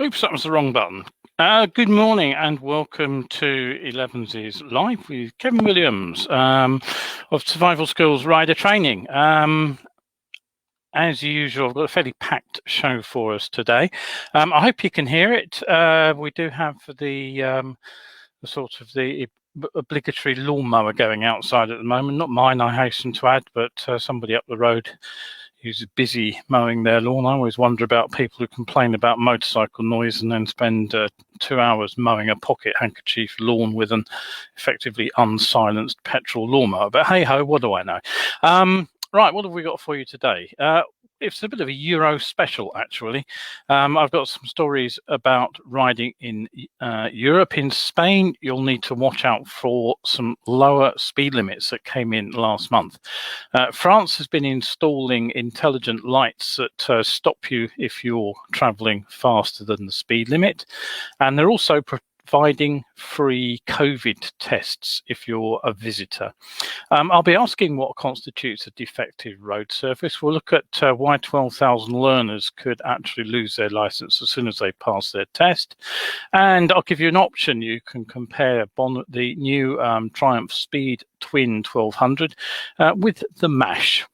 Oops, that was the wrong button. Good morning and welcome to Elevenses Live with Kevin Williams of Survival Skills Rider Training. As usual, I've got a fairly packed show for us today. I hope you can hear it. We do have the sort of the obligatory lawnmower going outside at the moment. Not mine, I hasten to add, but somebody up the road who's busy mowing their lawn. I always wonder about people who complain about motorcycle noise and then spend 2 hours mowing a pocket handkerchief lawn with an effectively unsilenced petrol lawnmower. But hey ho, what do I know? Right, what have we got for you today? It's a bit of a Euro special, actually. I've got some stories about riding in Europe. In Spain, you'll need to watch out for some lower speed limits that came in last month. France has been installing intelligent lights that stop you if you're traveling faster than the speed limit. And they're also providing free COVID tests if you're a visitor. I'll be asking what constitutes a defective road surface. We'll look at why 12,000 learners could actually lose their license as soon as they pass their test. And I'll give you an option. You can compare the new Triumph Speed Twin 1200 with the MASH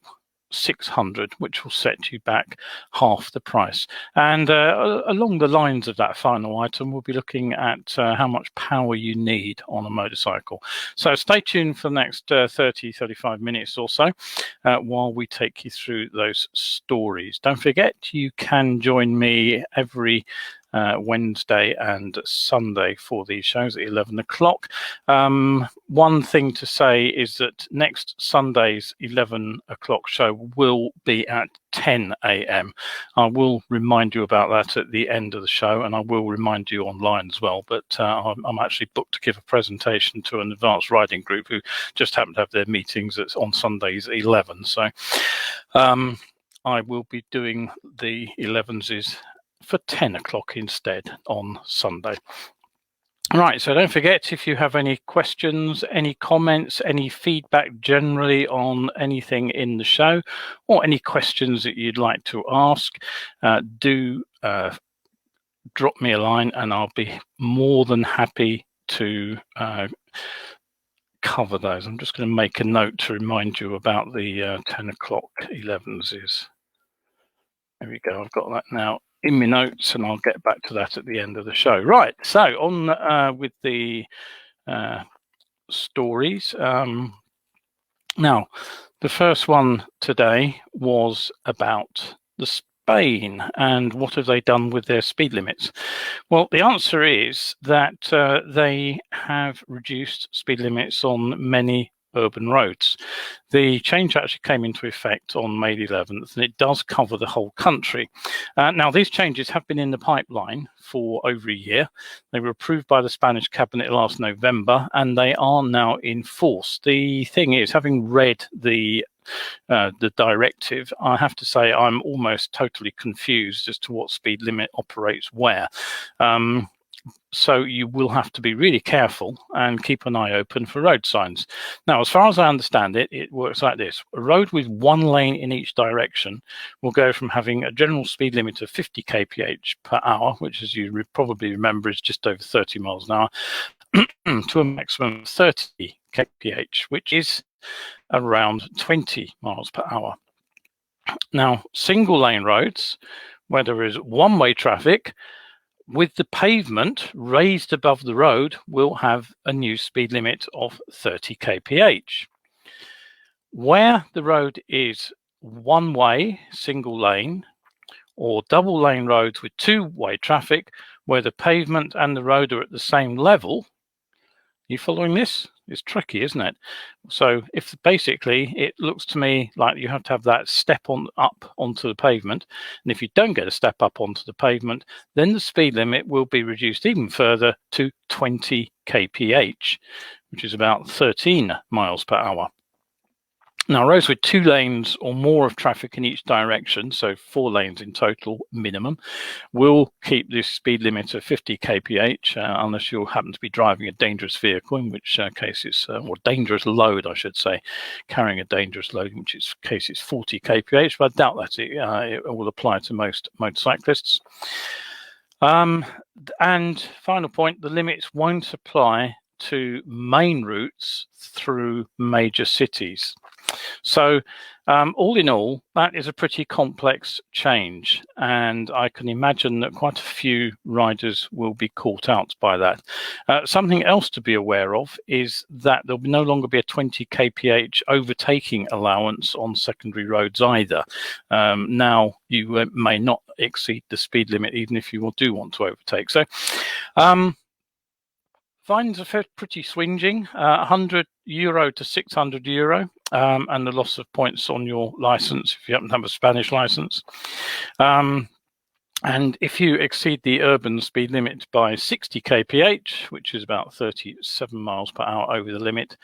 600, which will set you back half the price. And along the lines of that final item, we'll be looking at how much power you need on a motorcycle. So stay tuned for the next 35 minutes or so while we take you through those stories. Don't forget, you can join me every Wednesday and Sunday for these shows at 11 o'clock. One thing to say is that next Sunday's 11 o'clock show will be at 10 a.m. I will remind you about that at the end of the show, and I will remind you online as well. But I'm actually booked to give a presentation to an advanced riding group who just happen to have their meetings on Sundays at 11. So I will be doing the 11s for 10 o'clock instead on Sunday. Right, so don't forget, if you have any questions, any comments, any feedback generally on anything in the show, or any questions that you'd like to ask, do drop me a line and I'll be more than happy to cover those. I'm just going to make a note to remind you about the 10 o'clock 11s. There we go, I've got that now in my notes, and I'll get back to that at the end of the show. Right, so on with the stories. Now, the first one today was about the Spain and what have they done with their speed limits. Well, the answer is that they have reduced speed limits on many urban roads. The change actually came into effect on May the 11th, and it does cover the whole country. Now, these changes have been in the pipeline for over a year. They were approved by the Spanish cabinet last November, and they are now in force. The thing is, having read the directive, I have to say I'm almost totally confused as to what speed limit operates where. So you will have to be really careful and keep an eye open for road signs. Now, as far as I understand it, it works like this. A road with one lane in each direction will go from having a general speed limit of 50 kph per hour, which, as you probably remember, is just over 30 miles an hour, to a maximum of 30 kph, which is around 20 miles per hour. Now, single lane roads, where there is one-way traffic, with the pavement raised above the road, will have a new speed limit of 30 kph. Where the road is one-way, single lane, or double lane roads with two-way traffic, where the pavement and the road are at the same level, you following this? It's tricky, isn't it? So if basically it looks to me like you have to have that step up onto the pavement, and if you don't get a step up onto the pavement, then the speed limit will be reduced even further to 20 kph, which is about 13 miles per hour. Now, roads with two lanes or more of traffic in each direction, so 4 lanes in total minimum, will keep this speed limit of 50 kph unless you happen to be driving a dangerous vehicle, in which case it's, or dangerous load, I should say, carrying a dangerous load, in which case it's 40 kph, but I doubt that it will apply to most motorcyclists. And final point, the limits won't apply to main routes through major cities. So all in all, that is a pretty complex change, and I can imagine that quite a few riders will be caught out by that. Something else to be aware of is that there'll no longer be a 20 kph overtaking allowance on secondary roads either. Now you may not exceed the speed limit even if you do want to overtake. So fines are pretty swinging, €100 to €600, and the loss of points on your license if you happen to have a Spanish license. And if you exceed the urban speed limit by 60 kph, which is about 37 miles per hour over the limit,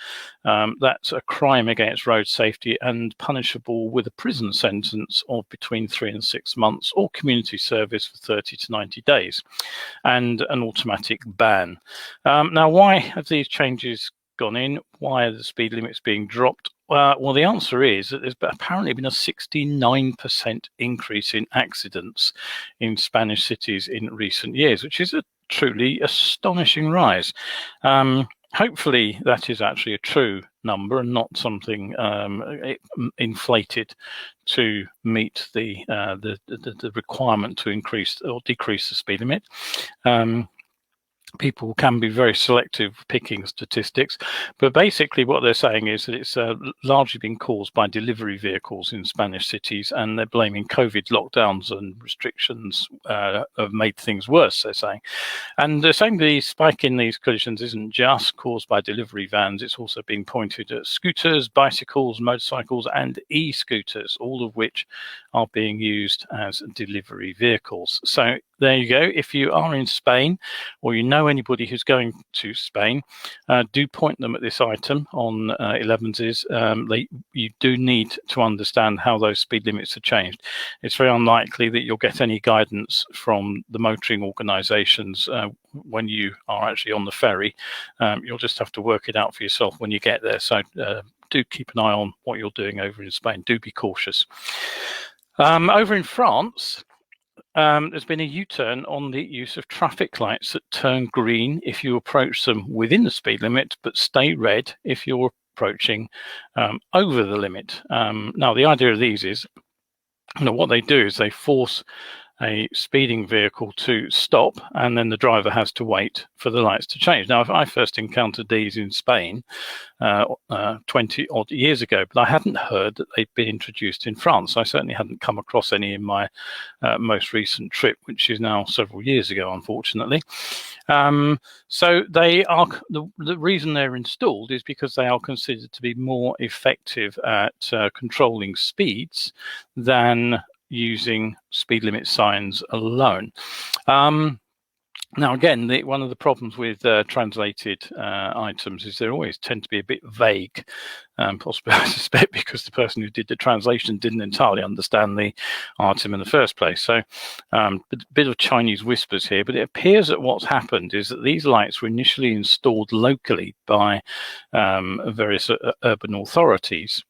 that's a crime against road safety and punishable with a prison sentence of between 3 and 6 months or community service for 30 to 90 days and an automatic ban. Now, why have these changes gone in? Why are the speed limits being dropped? Well, the answer is that there's apparently been a 69% increase in accidents in Spanish cities in recent years, which is a truly astonishing rise. Hopefully that is actually a true number and not something inflated to meet the requirement to increase or decrease the speed limit. People can be very selective picking statistics, but basically what they're saying is that it's largely been caused by delivery vehicles in Spanish cities, and they're blaming COVID lockdowns and restrictions have made things worse, they're saying. And they're saying the spike in these collisions isn't just caused by delivery vans, it's also being pointed at scooters, bicycles, motorcycles, and e-scooters, all of which are being used as delivery vehicles. So there you go. If you are in Spain or you know anybody who's going to Spain, do point them at this item on Elevenses. You do need to understand how those speed limits are changed. It's very unlikely that you'll get any guidance from the motoring organisations when you are actually on the ferry. You'll just have to work it out for yourself when you get there. So do keep an eye on what you're doing over in Spain. Do be cautious. Over in France, there's been a U-turn on the use of traffic lights that turn green if you approach them within the speed limit, but stay red if you're approaching over the limit. Now, the idea of these is, what they do is they force a speeding vehicle to stop, and then the driver has to wait for the lights to change. Now, if I first encountered these in Spain 20 odd years ago, but I hadn't heard that they'd been introduced in France. I certainly hadn't come across any in my most recent trip, which is now several years ago, unfortunately. So they are, the reason they're installed is because they are considered to be more effective at controlling speeds than using speed limit signs alone. Now, again, one of the problems with translated items is they always tend to be a bit vague, possibly, I suspect, because the person who did the translation didn't entirely understand the item in the first place. So a bit of Chinese whispers here, but it appears that what's happened is that these lights were initially installed locally by various urban authorities,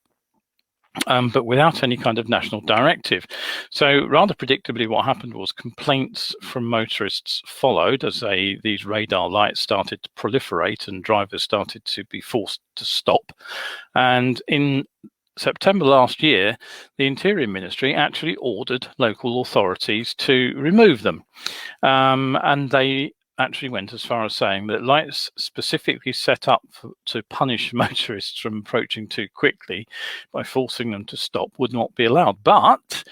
but without any kind of national directive. So rather predictably, what happened was complaints from motorists followed as these radar lights started to proliferate and drivers started to be forced to stop. And in September last year, the Interior Ministry actually ordered local authorities to remove them. And they actually went as far as saying that lights specifically set up to punish motorists from approaching too quickly by forcing them to stop would not be allowed. But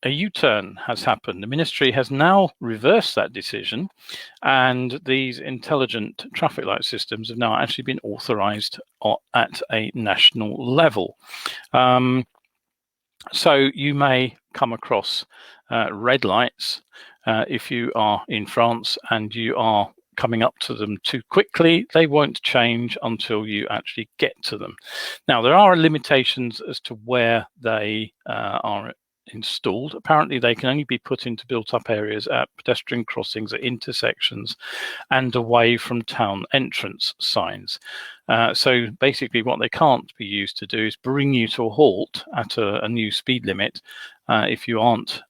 a U-turn has happened. The ministry has now reversed that decision, and these intelligent traffic light systems have now actually been authorized at a national level. So you may come across red lights if you are in France and you are coming up to them too quickly. They won't change until you actually get to them. Now, there are limitations as to where they are installed. Apparently, they can only be put into built-up areas at pedestrian crossings, at intersections, and away from town entrance signs. So basically, what they can't be used to do is bring you to a halt at a new speed limit if you aren't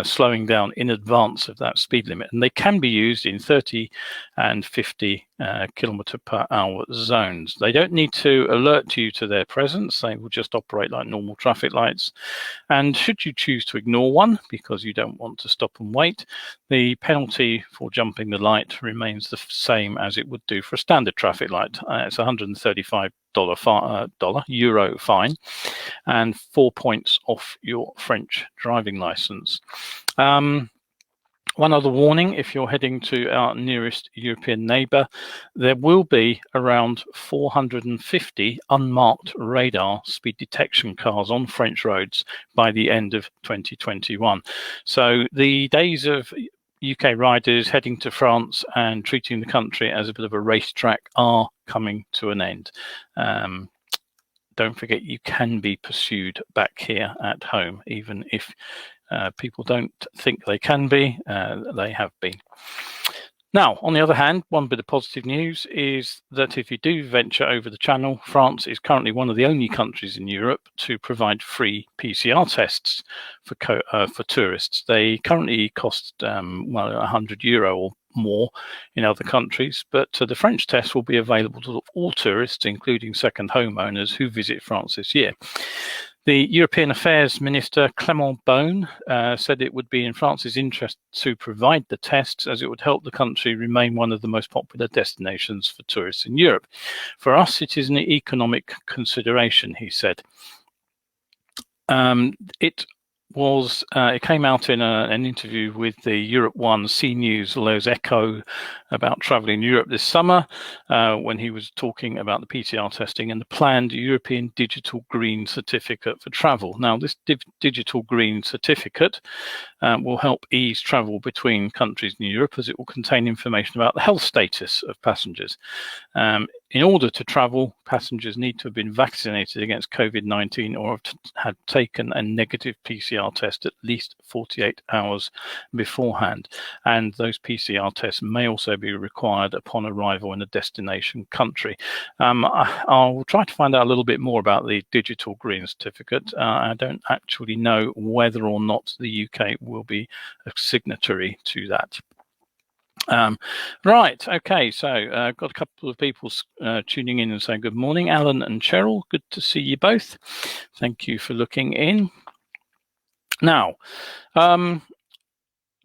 slowing down in advance of that speed limit, and they can be used in 30 and 50 km/h zones. They don't need to alert you to their presence. They will just operate like normal traffic lights. And should you choose to ignore one because you don't want to stop and wait, the penalty for jumping the light remains the same as it would do for a standard traffic light. It's $135 euro fine and 4 points off your French driving license. One other warning, if you're heading to our nearest European neighbour, there will be around 450 unmarked radar speed detection cars on French roads by the end of 2021. So the days of UK riders heading to France and treating the country as a bit of a racetrack are coming to an end. Don't forget, you can be pursued back here at home, even if people don't think they can be, they have been. Now, on the other hand, one bit of positive news is that if you do venture over the channel, France is currently one of the only countries in Europe to provide free PCR tests for tourists. They currently cost €100 or more in other countries, but the French test will be available to all tourists, including second homeowners who visit France this year. The European Affairs Minister Clément Beaune said it would be in France's interest to provide the tests, as it would help the country remain one of the most popular destinations for tourists in Europe. For us, it is an economic consideration, he said. It came out in an interview with the Europe 1 C News Les Echos about traveling Europe this summer, when he was talking about the PCR testing and the planned European Digital Green Certificate for travel. Now, this Digital Green Certificate will help ease travel between countries in Europe, as it will contain information about the health status of passengers. In order to travel, passengers need to have been vaccinated against COVID-19 or have taken a negative PCR test at least 48 hours beforehand. And those PCR tests may also be required upon arrival in a destination country. I'll try to find out a little bit more about the Digital Green Certificate. I don't actually know whether or not the UK will be a signatory to that. Right, okay, so I've got a couple of people tuning in and saying good morning. Alan and Cheryl, good to see you both. Thank you for looking in. Now,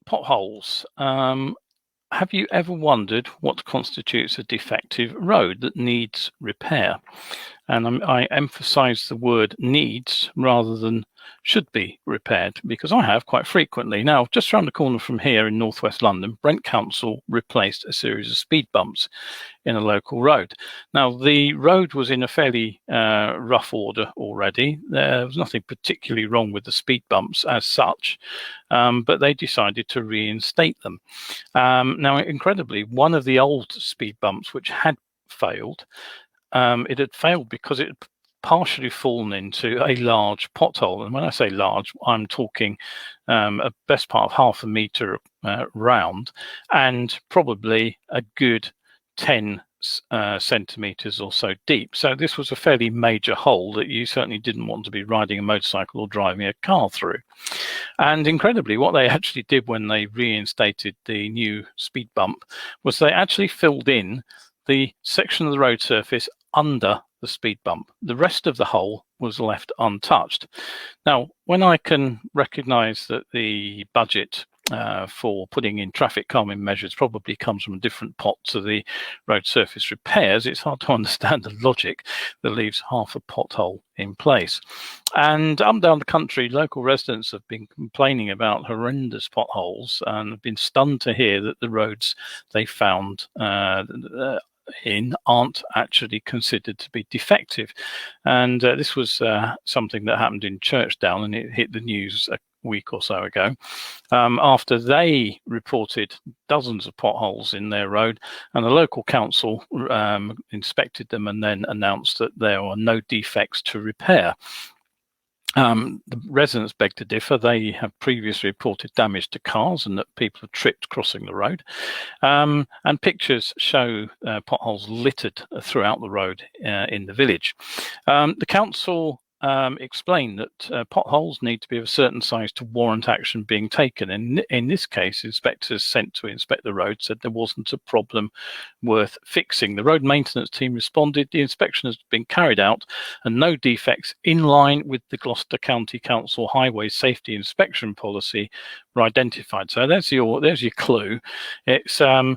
potholes. Have you ever wondered what constitutes a defective road that needs repair? And I emphasize the word needs rather than should be repaired, because I have quite frequently. Now, just around the corner from here in northwest London, Brent Council replaced a series of speed bumps in a local road. Now, the road was in a fairly rough order already. There was nothing particularly wrong with the speed bumps as such, but they decided to reinstate them. Now, incredibly, one of the old speed bumps, which had failed, it had failed because it had partially fallen into a large pothole. And when I say large, I'm talking a best part of half a metre round and probably a good 10 centimetres or so deep. So this was a fairly major hole that you certainly didn't want to be riding a motorcycle or driving a car through. And incredibly, what they actually did when they reinstated the new speed bump was they actually filled in the section of the road surface under the speed bump. The rest of the hole was left untouched. Now, when I can recognise that the budget for putting in traffic calming measures probably comes from a different pot to the road surface repairs, it's hard to understand the logic that leaves half a pothole in place. And up and down the country, local residents have been complaining about horrendous potholes and have been stunned to hear that the roads they found aren't actually considered to be defective. And this was something that happened in Churchdown, and it hit the news a week or so ago, after they reported dozens of potholes in their road, and the local council inspected them and then announced that there were no defects to repair. The residents beg to differ. They have previously reported damage to cars and that people have tripped crossing the road. And pictures show potholes littered throughout the road in the village. The council explain that potholes need to be of a certain size to warrant action being taken. And in this case, inspectors sent to inspect the road said there wasn't a problem worth fixing. The road maintenance team responded, the inspection has been carried out and no defects in line with the Gloucester County Council Highway Safety Inspection Policy were identified. So there's your clue. It's a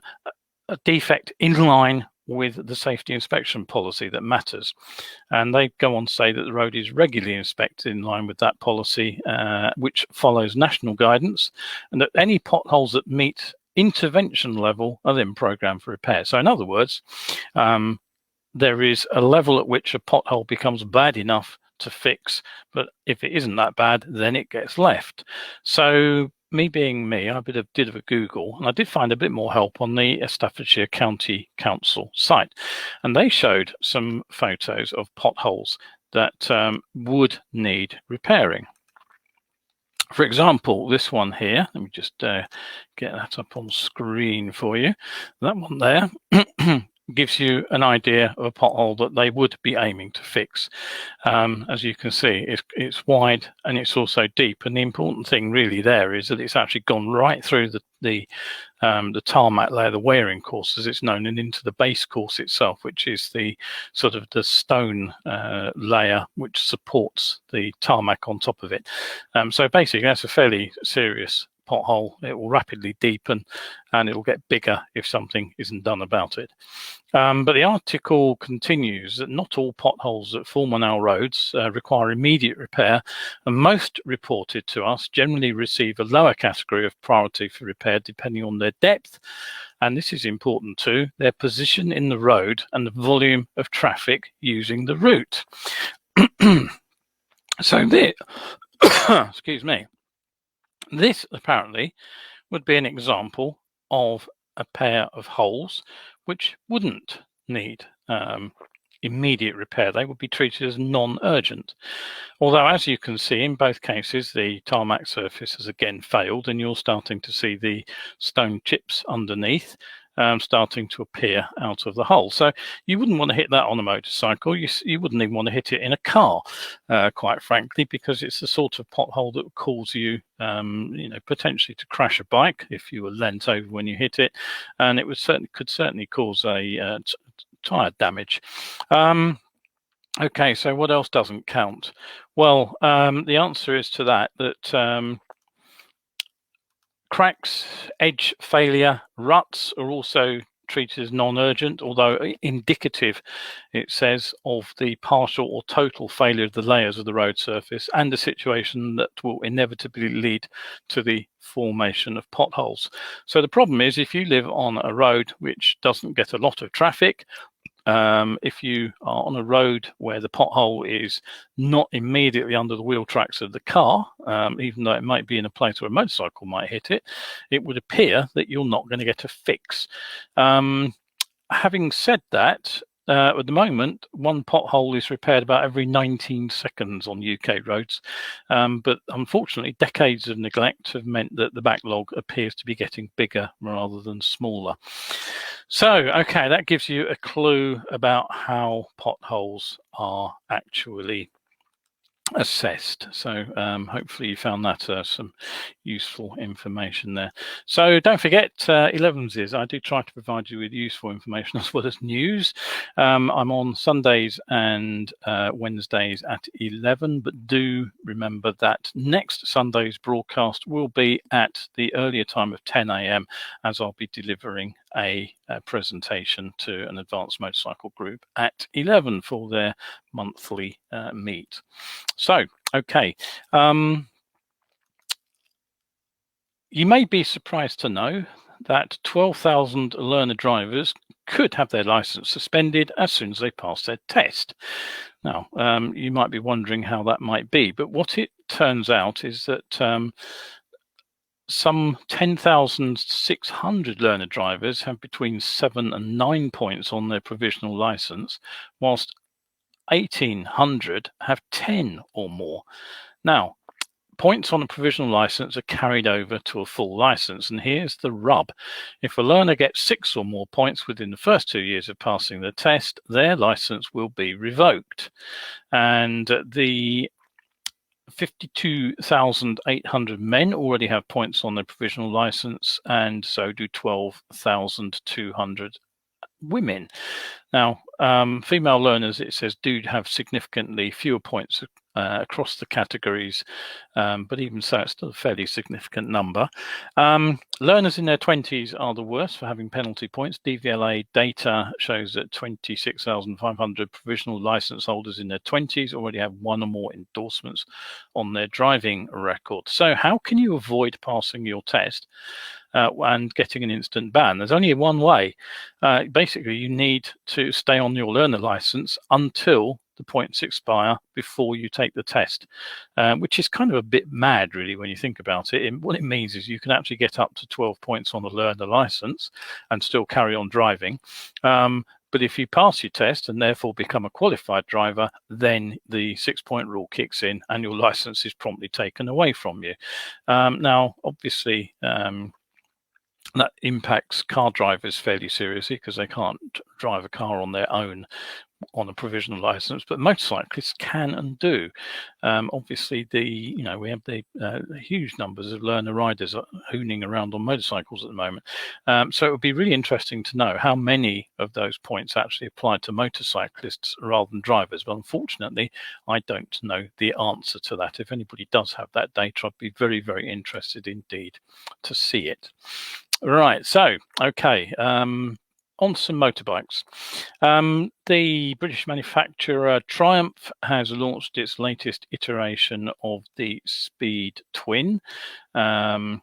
defect in line with the safety inspection policy that matters. And they go on to say that the road is regularly inspected in line with that policy, which follows national guidance, and that any potholes that meet intervention level are then programmed for repair. So in other words, there is a level at which a pothole becomes bad enough to fix, but if it isn't that bad, then it gets left. So me being me, I did a Google, and I did find a bit more help on the Staffordshire County Council site, and they showed some photos of potholes that would need repairing. For example, this one here, let me just get that up on screen for you. That one there gives you an idea of a pothole that they would be aiming to fix. As you can see, it's wide and it's also deep. And the important thing really there is that it's actually gone right through the tarmac layer, the wearing course as it's known, and into the base course itself, which is the sort of the stone layer which supports the tarmac on top of it. So basically that's a fairly serious pothole. It will rapidly deepen and it will get bigger if something isn't done about it. But the article continues that not all potholes that form on our roads require immediate repair, and most reported to us generally receive a lower category of priority for repair depending on their depth, and this is important too, their position in the road and the volume of traffic using the route. So this, excuse me, this apparently would be an example of a pair of holes which wouldn't need immediate repair. They would be treated as non-urgent. Although, as you can see, in both cases, the tarmac surface has again failed, and you're starting to see the stone chips underneath starting to appear out of the hole. So you wouldn't want to hit that on a motorcycle. You wouldn't even want to hit it in a car, quite frankly, because it's the sort of pothole that would cause you, potentially to crash a bike if you were leant over when you hit it, and it could certainly cause a tire damage. Okay, so what else doesn't count? Well, the answer is to that cracks, edge failure, ruts are also treated as non-urgent, although indicative, it says, of the partial or total failure of the layers of the road surface and a situation that will inevitably lead to the formation of potholes. So the problem is, if you live on a road which doesn't get a lot of traffic, if you are on a road where the pothole is not immediately under the wheel tracks of the car, even though it might be in a place where a motorcycle might hit it, it would appear that you're not going to get a fix. Having said that, at the moment, one pothole is repaired about every 19 seconds on UK roads, but unfortunately decades of neglect have meant that the backlog appears to be getting bigger rather than smaller. So, okay, that gives you a clue about how potholes are actually assessed. So hopefully you found that some useful information there. So don't forget, Elevenses, I do try to provide you with useful information as well as news. I'm on Sundays and Wednesdays at 11, but do remember that next Sunday's broadcast will be at the earlier time of 10 a.m. as I'll be delivering a presentation to an advanced motorcycle group at 11 for their monthly meet. So, okay. You may be surprised to know that 12,000 learner drivers could have their license suspended as soon as they pass their test. Now, you might be wondering how that might be, but what it turns out is that some 10,600 learner drivers have between 7 and 9 points on their provisional license, whilst 1,800 have 10 or more. Now, points on a provisional license are carried over to a full license. And here's the rub. If a learner gets 6 or more points within the first 2 years of passing the test, their license will be revoked. And the 52,800 men already have points on their provisional license, and so do 12,200 women. Now, female learners, it says, do have significantly fewer points across the categories, but even so, it's still a fairly significant number. Learners in their 20s are the worst for having penalty points. DVLA data shows that 26,500 provisional license holders in their 20s already have 1 or more endorsements on their driving record. So how can you avoid passing your test and getting an instant ban? There's only one way. Basically, you need to stay on your learner license until the points expire before you take the test, which is kind of a bit mad, really, when you think about it. What it means is you can actually get up to 12 points on the learner license and still carry on driving. But if you pass your test and therefore become a qualified driver, then the 6-point rule kicks in and your license is promptly taken away from you. Now, obviously, that impacts car drivers fairly seriously because they can't drive a car on their own on a provisional license, but motorcyclists can and do. Obviously, we have the huge numbers of learner riders hooning around on motorcycles at the moment. So it would be really interesting to know how many of those points actually apply to motorcyclists rather than drivers. But unfortunately, I don't know the answer to that. If anybody does have that data, I'd be very, very interested indeed to see it. Right, so, okay. On some motorbikes. The British manufacturer Triumph has launched its latest iteration of the Speed Twin, and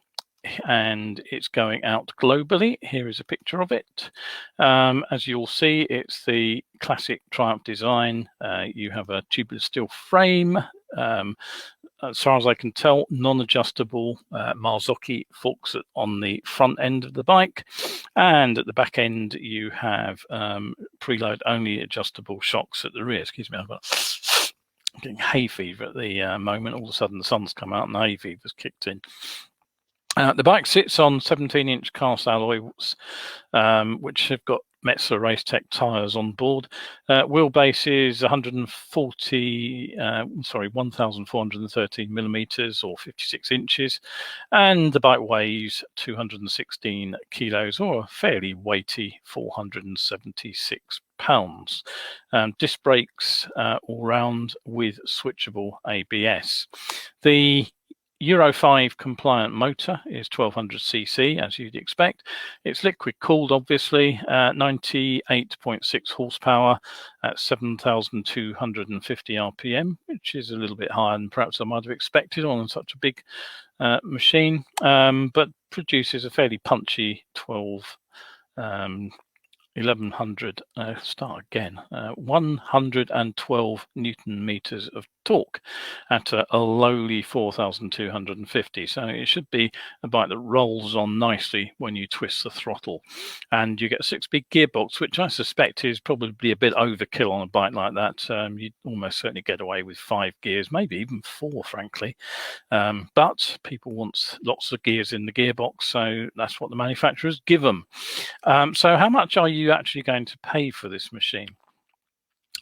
it's going out globally. Here is a picture of it. As you'll see, it's the classic Triumph design. You have a tubular steel frame. As far as I can tell, non-adjustable Marzocchi forks on the front end of the bike, and at the back end you have preload only adjustable shocks at the rear. Excuse me, I'm getting hay fever at the moment. All of a sudden the sun's come out and the hay fever's kicked in. The bike sits on 17-inch cast alloys, which have got Metzeler Racetech tyres on board. Wheelbase is 1,413 millimeters or 56 inches, and the bike weighs 216 kilos or a fairly weighty 476 pounds. Disc brakes all round with switchable ABS. The Euro 5 compliant motor is 1200cc, as you'd expect. It's liquid cooled, obviously, 98.6 horsepower at 7,250 RPM, which is a little bit higher than perhaps I might have expected on such a big machine, but produces a fairly punchy 112 Newton meters of torque at a lowly 4,250. So it should be a bike that rolls on nicely when you twist the throttle. And you get a 6-speed gearbox, which I suspect is probably a bit overkill on a bike like that. You'd almost certainly get away with 5 gears, maybe even 4, frankly. But people want lots of gears in the gearbox, so that's what the manufacturers give them. So how much are you actually going to pay for this machine?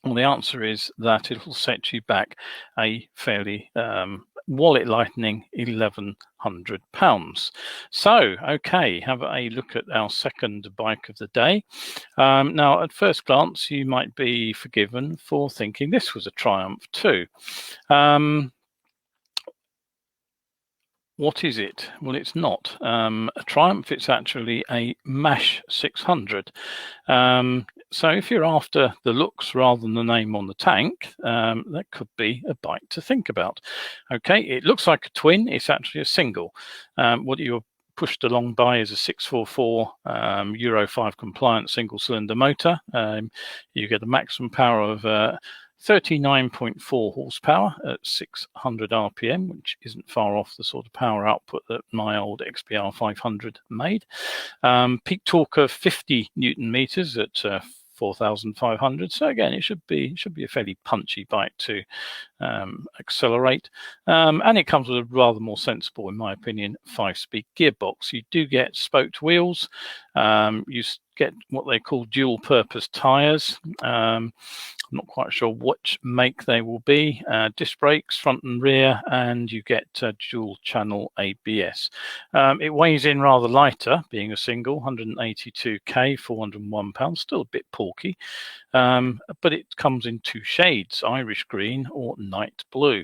Well, the answer is that it will set you back a fairly wallet lightening £1,100. So, okay, have a look at our second bike of the day. Now, at first glance, you might be forgiven for thinking this was a Triumph too. What is it? Well, it's not a Triumph. It's actually a MASH 600. So if you're after the looks rather than the name on the tank, that could be a bike to think about. Okay, it looks like a twin. It's actually a single. What you're pushed along by is a 644 Euro 5 compliant single cylinder motor. You get a maximum power of 39.4 horsepower at 600 RPM, which isn't far off the sort of power output that my old XPR 500 made. Peak torque of 50 Newton meters at 4,500. So again, it should be a fairly punchy bike to accelerate, and it comes with a rather more sensible, in my opinion, 5-speed gearbox. You do get spoked wheels. You get what they call dual purpose tires. I'm not quite sure which make they will be. Disc brakes, front and rear, and you get dual channel ABS. It weighs in rather lighter, being a single, 182 kg, 401 pounds, still a bit porky. But it comes in 2 shades, Irish green or night blue.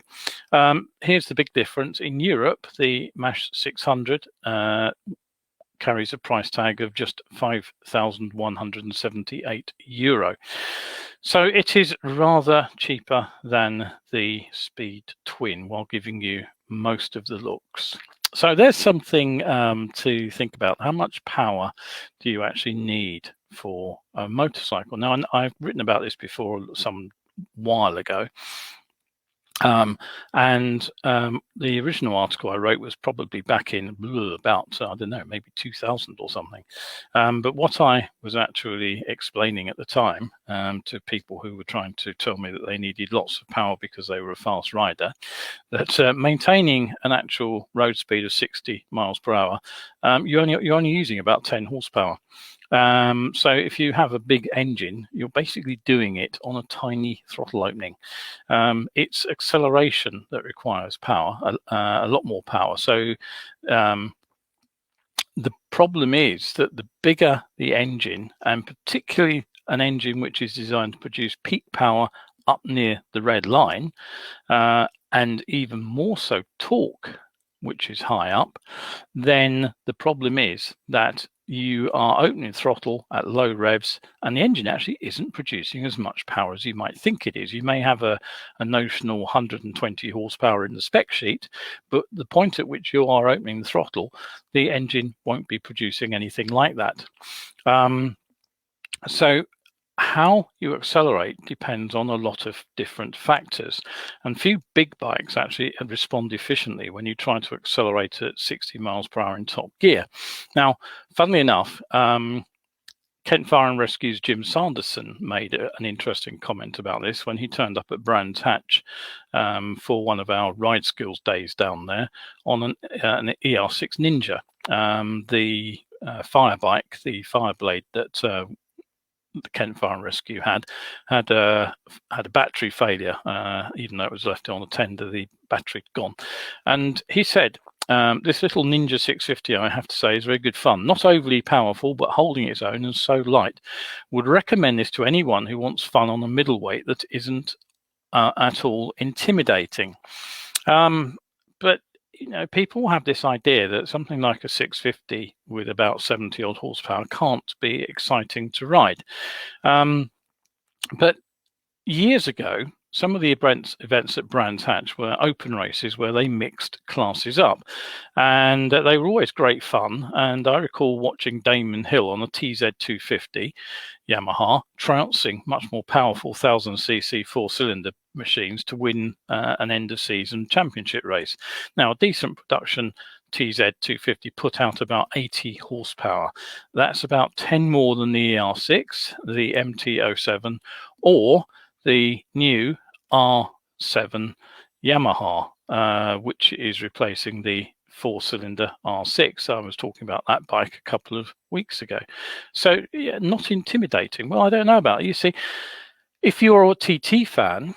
Here's the big difference. In Europe, the MASH 600 carries a price tag of just €5,178. So it is rather cheaper than the Speed Twin, while giving you most of the looks. So there's something to think about. How much power do you actually need for a motorcycle? Now, I've written about this before some while ago. The original article I wrote was probably back in about, I don't know, maybe 2000 or something. But what I was actually explaining at the time to people who were trying to tell me that they needed lots of power because they were a fast rider, that maintaining an actual road speed of 60 miles per hour, you're only using about 10 horsepower. So if you have a big engine, you're basically doing it on a tiny throttle opening. It's acceleration that requires power, a lot more power. So the problem is that the bigger the engine, and particularly an engine which is designed to produce peak power up near the red line, and even more so torque, which is high up, then the problem is that you are opening throttle at low revs and the engine actually isn't producing as much power as you might think it is. You may have a notional 120 horsepower in the spec sheet, but the point at which you are opening the throttle, the engine won't be producing anything like that. So how you accelerate depends on a lot of different factors, and few big bikes actually respond efficiently when you try to accelerate at 60 miles per hour in top gear. Now, funnily enough, Kent Fire and Rescue's Jim Sanderson made an interesting comment about this when he turned up at Brands Hatch for one of our ride skills days down there on an ER6 Ninja, the fire bike, the Fireblade that the Kent Fire and Rescue had a battery failure. Even though it was left on a tender, the battery had gone. And he said, this little Ninja 650, I have to say, is very good fun. Not overly powerful, but holding its own and so light. Would recommend this to anyone who wants fun on a middleweight that isn't at all intimidating. But you know, people have this idea that something like a 650 with about 70 odd horsepower can't be exciting to ride. But years ago, some of the events at Brands Hatch were open races where they mixed classes up, and they were always great fun. And I recall watching Damon Hill on a TZ250 Yamaha trouncing much more powerful 1000cc 4-cylinder machines to win an end of season championship race. Now, a decent production TZ250 put out about 80 horsepower. That's about 10 more than the ER6, the MT-07, or the new R7 Yamaha, which is replacing the 4-cylinder R6. I was talking about that bike a couple of weeks ago. So yeah, not intimidating. Well, I don't know about it. You see, if you're a TT fan,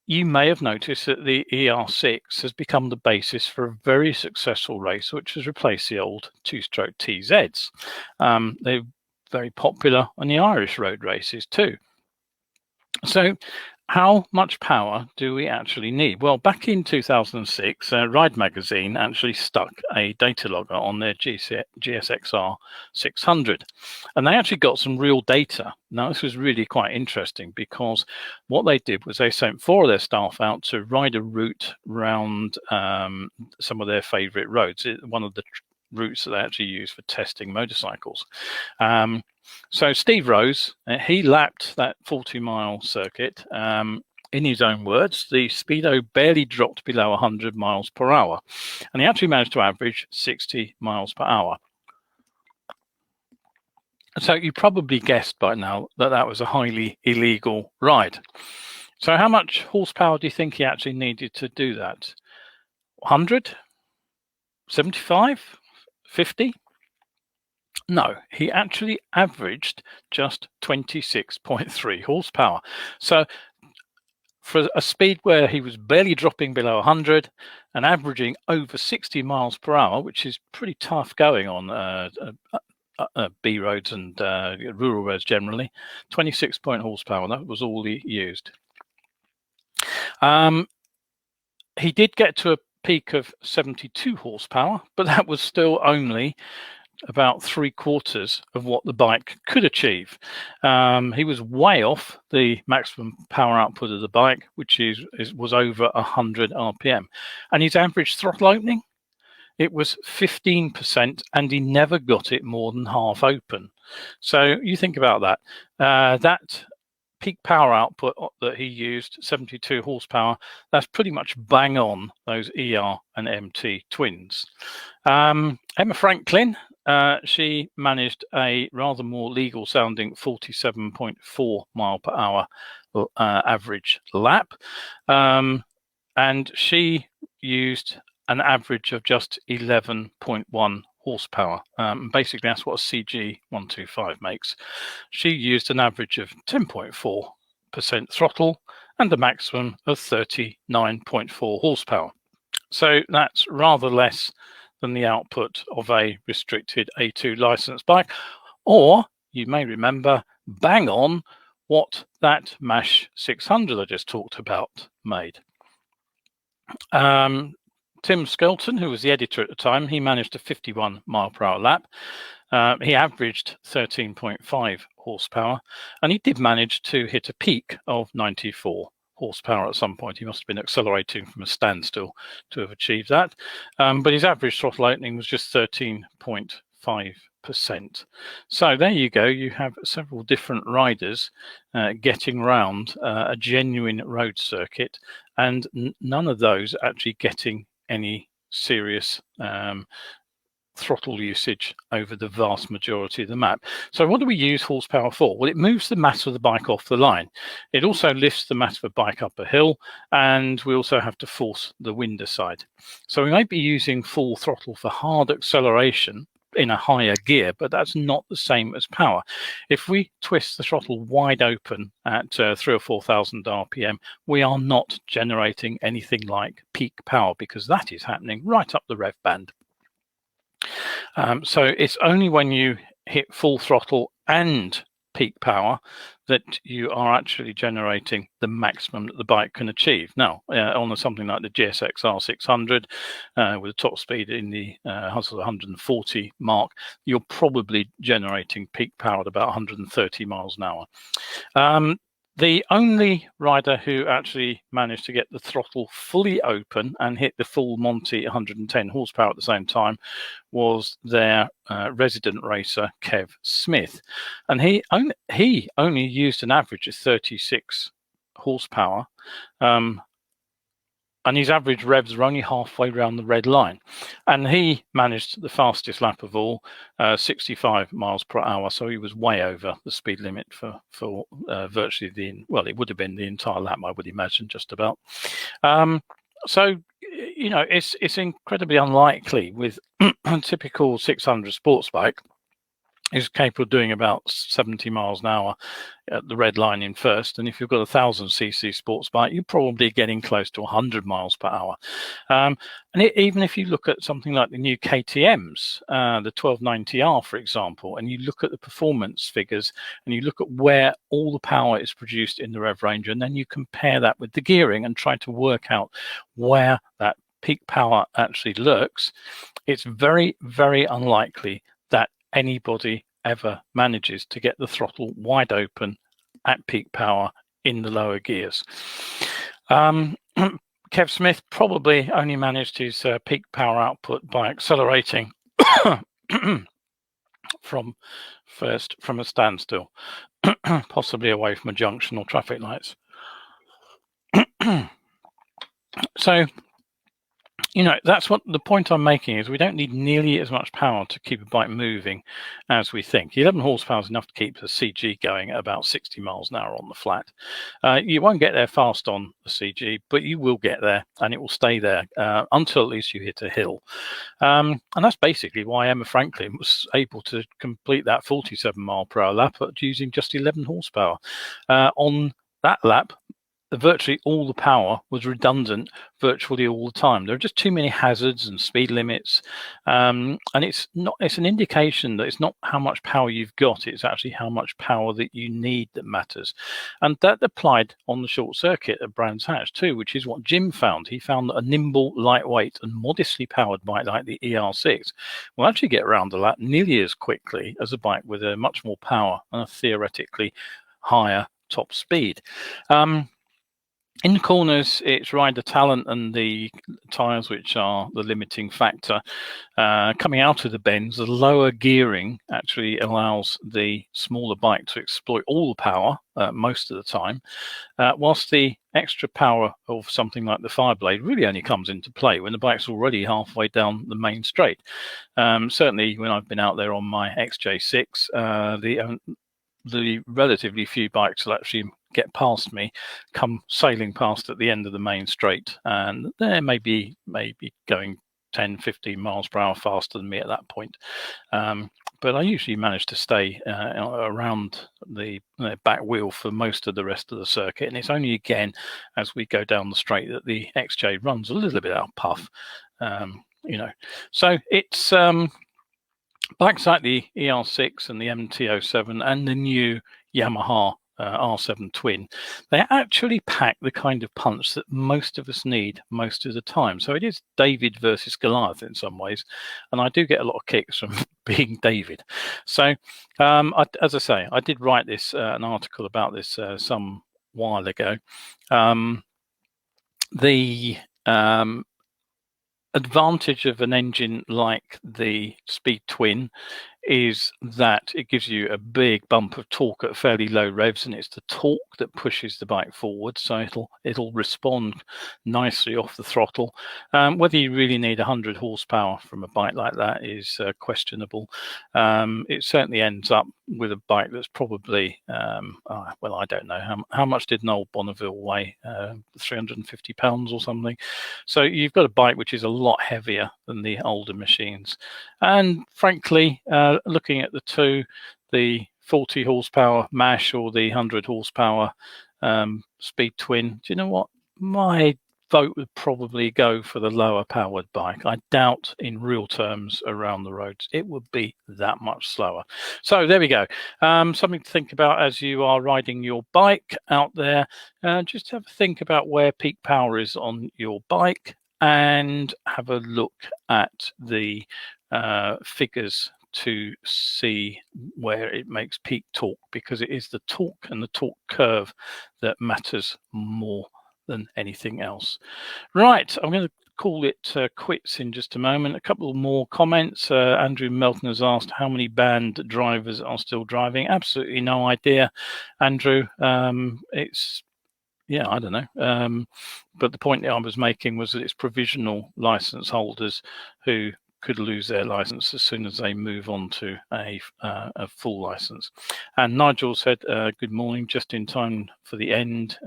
you may have noticed that the ER6 has become the basis for a very successful race, which has replaced the old two-stroke TZs. They're very popular on the Irish road races too. So how much power do we actually need? Well, back in 2006, Ride Magazine actually stuck a data logger on their GSXR 600, and they actually got some real data. Now, this was really quite interesting because what they did was they sent 4 of their staff out to ride a route around some of their favorite roads, one of the routes that they actually use for testing motorcycles. So Steve Rose, he lapped that 40-mile circuit. In his own words, the speedo barely dropped below 100 miles per hour, and he actually managed to average 60 miles per hour. So you probably guessed by now that that was a highly illegal ride. So how much horsepower do you think he actually needed to do that? 100? 75? 50? No, he actually averaged just 26.3 horsepower. So for a speed where he was barely dropping below 100 and averaging over 60 miles per hour, which is pretty tough going on B roads and rural roads generally, 26 horsepower, that was all he used. He did get to a peak of 72 horsepower, but that was still only about 3/4 of what the bike could achieve. He was way off the maximum power output of the bike, which was over 100 RPM. And his average throttle opening, it was 15%, and he never got it more than half open. So you think about that. That peak power output that he used, 72 horsepower, that's pretty much bang on those ER and MT twins. Emma Franklin, she managed a rather more legal sounding 47.4 mile per hour average lap. And she used an average of just 11.1 horsepower. Basically, that's what a CG125 makes. She used an average of 10.4% throttle and a maximum of 39.4 horsepower. So that's rather less than the output of a restricted A2 licensed bike, or you may remember bang on what that MASH 600 I just talked about made. Tim Skelton, who was the editor at the time, he managed a 51 mile per hour lap. He averaged 13.5 horsepower, and he did manage to hit a peak of 94 horsepower at some point. He must have been accelerating from a standstill to have achieved that. But his average throttle opening was just 13.5%. So there you go. You have several different riders getting round a genuine road circuit, and none of those actually getting any serious throttle usage over the vast majority of the map. So what do we use horsepower for? Well, it moves the mass of the bike off the line. It also lifts the mass of a bike up a hill, and we also have to force the wind aside. So we might be using full throttle for hard acceleration in a higher gear, but that's not the same as power. If we twist the throttle wide open at 3,000 or 4,000 RPM, we are not generating anything like peak power, because that is happening right up the rev band. So it's only when you hit full throttle and peak power that you are actually generating the maximum that the bike can achieve. Now, on something like the GSX R600 with a top speed in the 140 mark, you're probably generating peak power at about 130 miles an hour. The only rider who actually managed to get the throttle fully open and hit the full Monty 110 horsepower at the same time was their resident racer, Kev Smith. And he only used an average of 36 horsepower. And his average revs are only halfway around the red line. And he managed the fastest lap of all, 65 miles per hour. So he was way over the speed limit for virtually it would have been the entire lap, I would imagine, just about. So, you know, it's incredibly unlikely with a typical 600 sports bike is capable of doing about 70 miles an hour at the red line in first. And if you've got a 1,000cc sports bike, you're probably getting close to 100 miles per hour. And even if you look at something like the new KTMs, the 1290R, for example, and you look at the performance figures and you look at where all the power is produced in the rev range, and then you compare that with the gearing and try to work out where that peak power actually lurks, it's very, very unlikely that anybody ever manages to get the throttle wide open at peak power in the lower gears. Kev Smith probably only managed his peak power output by accelerating from a standstill, possibly away from a junction or traffic lights. So that's what the point I'm making is. We don't need nearly as much power to keep a bike moving as we think. 11 horsepower is enough to keep the CG going at about 60 miles an hour on the flat. You won't get there fast on the CG, but you will get there, and it will stay there until at least you hit a hill. And that's basically why Emma Franklin was able to complete that 47 mile per hour lap using just 11 horsepower. On that lap, virtually all the power was redundant virtually all the time. There are just too many hazards and speed limits, and it's an indication that it's not how much power you've got, it's actually how much power that you need that matters. And that applied on the short circuit at Brands Hatch too, which is what Jim found. He found that a nimble, lightweight and modestly powered bike like the ER6 will actually get around the lap nearly as quickly as a bike with a much more power and a theoretically higher top speed. In the corners, it's rider talent and the tyres which are the limiting factor. Coming out of the bends, the lower gearing actually allows the smaller bike to exploit all the power most of the time, whilst the extra power of something like the Fireblade really only comes into play when the bike's already halfway down the main straight. Certainly when I've been out there on my XJ6, the relatively few bikes will actually get past me, come sailing past at the end of the main straight, and they may be going 10, 15 miles per hour faster than me at that point. But I usually manage to stay around the back wheel for most of the rest of the circuit, and it's only again as we go down the straight that the XJ runs a little bit out of puff. So it's bikes like the ER6 and the MT-07 and the new Yamaha R7 Twin, they actually pack the kind of punch that most of us need most of the time. So it is David versus Goliath in some ways, and I do get a lot of kicks from being David. So as I say, I did write this an article about this some while ago. The advantage of an engine like the Speed Twin is that it gives you a big bump of torque at fairly low revs, and it's the torque that pushes the bike forward, so it'll respond nicely off the throttle. Whether you really need 100 horsepower from a bike like that is questionable. It certainly ends up with a bike that's probably well, I don't know how much did an old Bonneville weigh, 350 pounds or something. So you've got a bike which is a lot heavier than the older machines, and frankly, looking at the two, the 40 horsepower MASH or the 100 horsepower Speed Twin, do you know what? My vote would probably go for the lower powered bike. I doubt in real terms around the roads it would be that much slower. So there we go. Something to think about as you are riding your bike out there. Just have a think about where peak power is on your bike and have a look at the figures to see where it makes peak torque, because it is the torque and the torque curve that matters more than anything else. Right, I'm going to call it quits in just a moment. A couple more comments. Andrew Melton has asked how many banned drivers are still driving. Absolutely no idea, Andrew. It's I don't know. But the point that I was making was that it's provisional license holders who could lose their license as soon as they move on to a full license. And Nigel said, good morning, just in time for the end.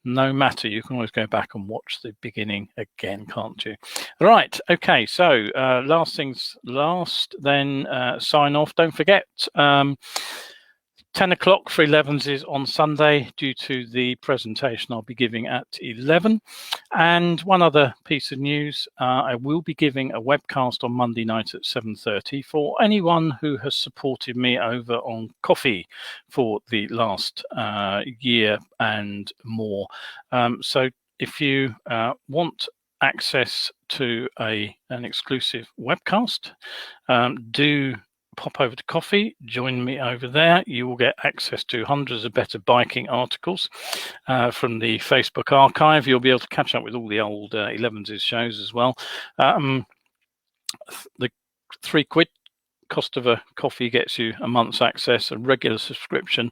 No matter, you can always go back and watch the beginning again, can't you? Right, okay, so last things last, then sign off. Don't forget, 10 o'clock for Elevenses on Sunday due to the presentation I'll be giving at 11. And one other piece of news, I will be giving a webcast on Monday night at 7:30 for anyone who has supported me over on Coffee for the last year and more. So if you want access to an exclusive webcast, do pop over to Coffee, join me over there. You will get access to hundreds of better biking articles from the Facebook archive. You'll be able to catch up with all the old Elevenses shows as well. The £3 cost of a coffee gets you a month's access. A regular subscription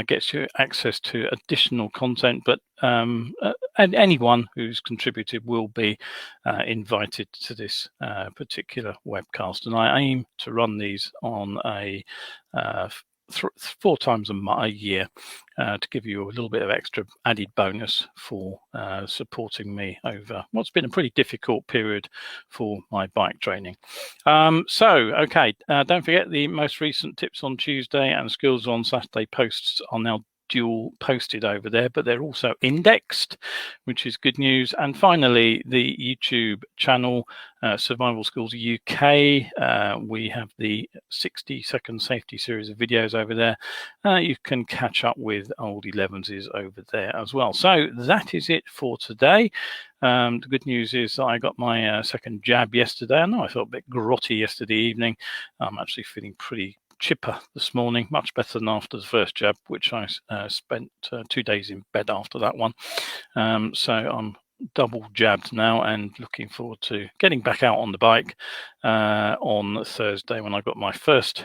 gets you access to additional content, but and anyone who's contributed will be invited to this particular webcast. And I aim to run these on a 4 times a year to give you a little bit of extra added bonus for supporting me over what's been a pretty difficult period for my bike training. Okay, don't forget the most recent Tips on Tuesday and Skills on Saturday posts are now dual posted over there, but they're also indexed, which is good news. And finally, the YouTube channel, Survival Skills UK, we have the 60-second safety series of videos over there. You can catch up with old Elevenses over there as well. So that is it for today. The good news is that I got my second jab yesterday. I know I felt a bit grotty yesterday evening. I'm actually feeling pretty chipper this morning, much better than after the first jab, which I spent 2 days in bed after that one. So I'm double jabbed now and looking forward to getting back out on the bike on Thursday when I got my first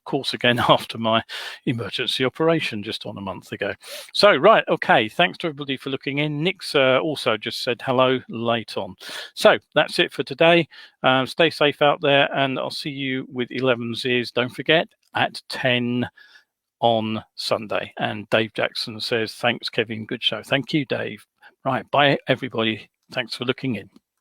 course again after my emergency operation just on a month ago. So, right, okay, thanks to everybody for looking in. Nick's also just said hello late on. So that's it for today. Stay safe out there, and I'll see you with Elevenses, don't forget, at 10 on Sunday. And Dave Jackson says, thanks, Kevin, good show. Thank you, Dave. Right, bye, everybody. Thanks for looking in.